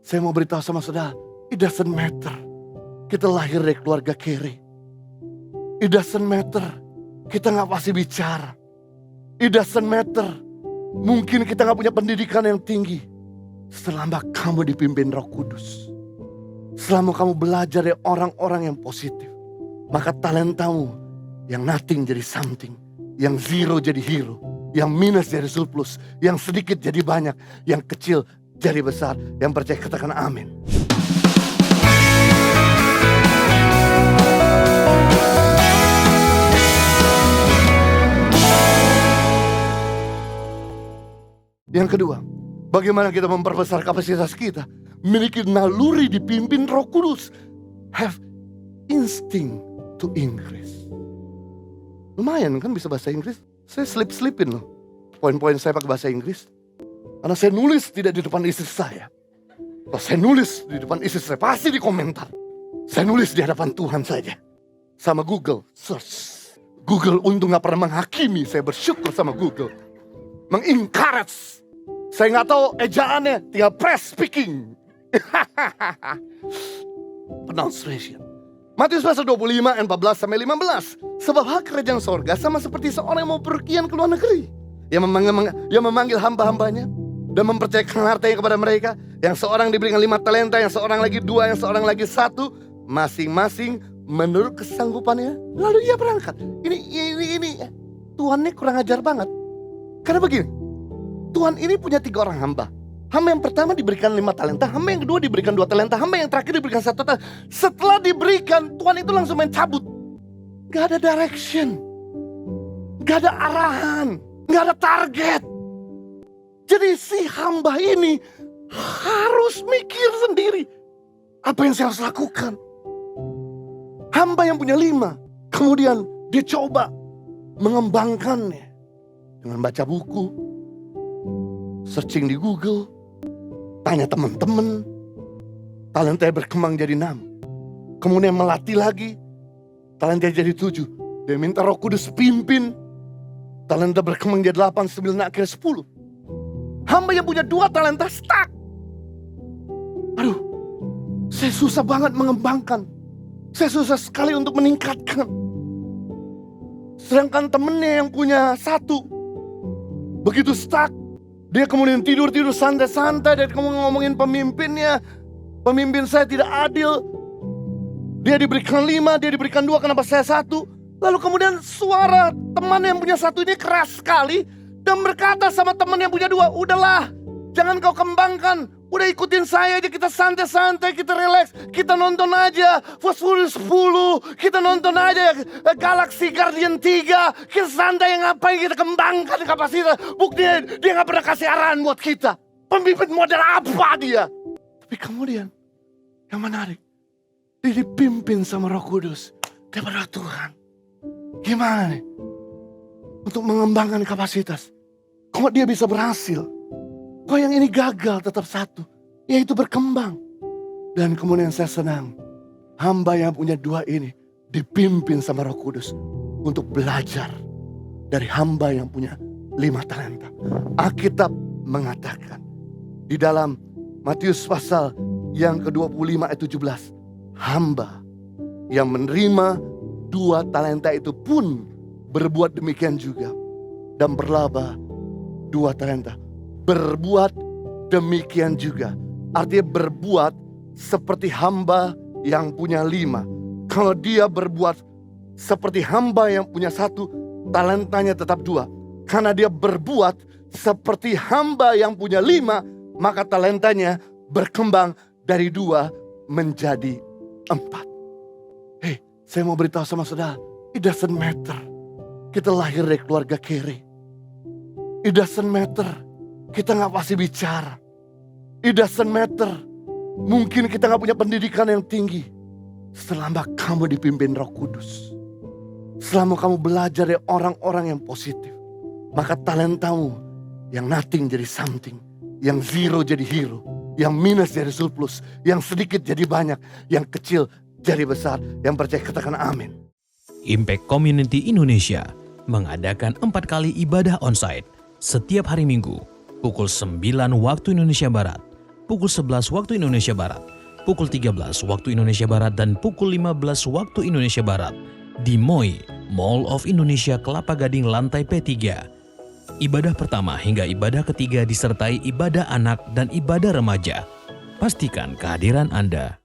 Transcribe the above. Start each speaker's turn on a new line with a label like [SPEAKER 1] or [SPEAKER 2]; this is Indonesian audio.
[SPEAKER 1] Saya mau beritahu sama saudara, it doesn't matter. Kita lahir dari keluarga kere. It doesn't matter. Kita gak pasti bicara. It doesn't matter. Mungkin kita gak punya pendidikan yang tinggi. Selama kamu dipimpin Roh Kudus. Selama kamu belajar dari orang-orang yang positif. Maka talentamu yang nothing jadi something. Yang zero jadi hero. Yang minus jadi surplus. Yang sedikit jadi banyak. Yang kecil jadi besar. Yang percaya katakan amin. Yang kedua, bagaimana kita memperbesar kapasitas kita? Memiliki naluri dipimpin Roh Kudus. Have instinct to increase. Lumayan kan bisa bahasa Inggris. Saya slip-slipin loh. Poin-poin saya pakai bahasa Inggris. Karena saya nulis tidak di depan istri saya. Kalau saya nulis di depan istri saya pasti di komentar. Saya nulis di hadapan Tuhan saja. Sama Google, search. Google untung gak pernah menghakimi. Saya bersyukur sama Google. Mengencourage. Saya gak tahu ejaannya, tinggal press speaking. Pronunciation. Matius pasal 25 ayat 14 sampai 15. Sebab hak kerajaan sorga sama seperti seorang yang mau pergian ke luar negeri. Yang memanggil hamba-hambanya dan mempercayakan hartanya kepada mereka. Yang seorang diberikan 5 talenta, yang seorang lagi 2, yang seorang lagi 1. Masing-masing menurut kesanggupannya. Lalu ia berangkat. Ini Tuhan ini kurang ajar banget. Karena begini, Tuhan ini punya 3 orang hamba. Hamba yang pertama diberikan 5 talenta, hamba yang kedua diberikan 2 talenta, hamba yang terakhir diberikan 1 talenta. Setelah diberikan, Tuhan itu langsung main cabut. Gak ada direction, gak ada arahan, gak ada target. Jadi si hamba ini harus mikir sendiri, apa yang saya harus lakukan. Hamba yang punya 5, kemudian dia coba mengembangkannya dengan baca buku, searching di Google, tanya teman-teman. Talenta berkembang jadi 6. Kemudian melatih lagi, talenta jadi 7. Dia minta Roh Kudus pimpin. Talenta berkembang jadi 8, 9, akhirnya 10. Hamba yang punya 2 talenta stuck. Aduh, saya susah banget mengembangkan. Saya susah sekali untuk meningkatkan. Sedangkan temennya yang punya 1, begitu stuck. Dia kemudian tidur santai-santai. Dan kemudian ngomongin pemimpinnya. Pemimpin saya tidak adil. Dia diberikan 5, dia diberikan 2, kenapa saya 1? Lalu kemudian suara teman yang punya 1 ini keras sekali. Dan berkata sama teman yang punya 2, udahlah, jangan kau kembangkan. Udah ikutin saya aja, kita santai-santai, kita relax. Kita nonton aja Fast Furious 10. Kita nonton aja Galaxy Guardian 3. Kita santai, ngapain kita kembangkan kapasitas. Buktinya dia gak pernah kasih arahan buat kita. Pemimpin model apa dia? Tapi kemudian yang menarik, dia dipimpin sama Roh Kudus daripada Tuhan. Gimana nih untuk mengembangkan kapasitas? Kok dia bisa berhasil? Kok yang ini gagal tetap 1, yaitu berkembang. Dan kemudian saya senang, hamba yang punya 2 ini dipimpin sama Roh Kudus untuk belajar dari hamba yang punya 5 talenta. Alkitab mengatakan di dalam Matius pasal yang ke-25 ayat 17, hamba yang menerima 2 talenta itu pun berbuat demikian juga dan berlaba 2 talenta. Berbuat demikian juga. Artinya berbuat seperti hamba yang punya 5. Kalau dia berbuat seperti hamba yang punya 1, talentanya tetap 2. Karena dia berbuat seperti hamba yang punya 5, maka talentanya berkembang dari 2 menjadi 4. Hei, saya mau beritahu sama saudara, it doesn't matter. Kita lahir dari keluarga kere. It doesn't matter. Kita gak pasti bicara. It doesn't matter. Mungkin kita gak punya pendidikan yang tinggi. Selama kamu dipimpin Roh Kudus. Selama kamu belajar dari orang-orang yang positif. Maka talentamu yang nothing jadi something. Yang zero jadi hero. Yang minus jadi surplus. Yang sedikit jadi banyak. Yang kecil jadi besar. Yang percaya katakan amin.
[SPEAKER 2] Impact Community Indonesia mengadakan 4 kali ibadah onsite setiap hari Minggu pukul 9 waktu Indonesia Barat pukul 11 waktu Indonesia Barat, pukul 13 waktu Indonesia Barat, dan pukul 15 waktu Indonesia Barat di MOI, Mall of Indonesia Kelapa Gading lantai P3. Ibadah pertama hingga ibadah ketiga disertai ibadah anak dan ibadah remaja. Pastikan kehadiran Anda.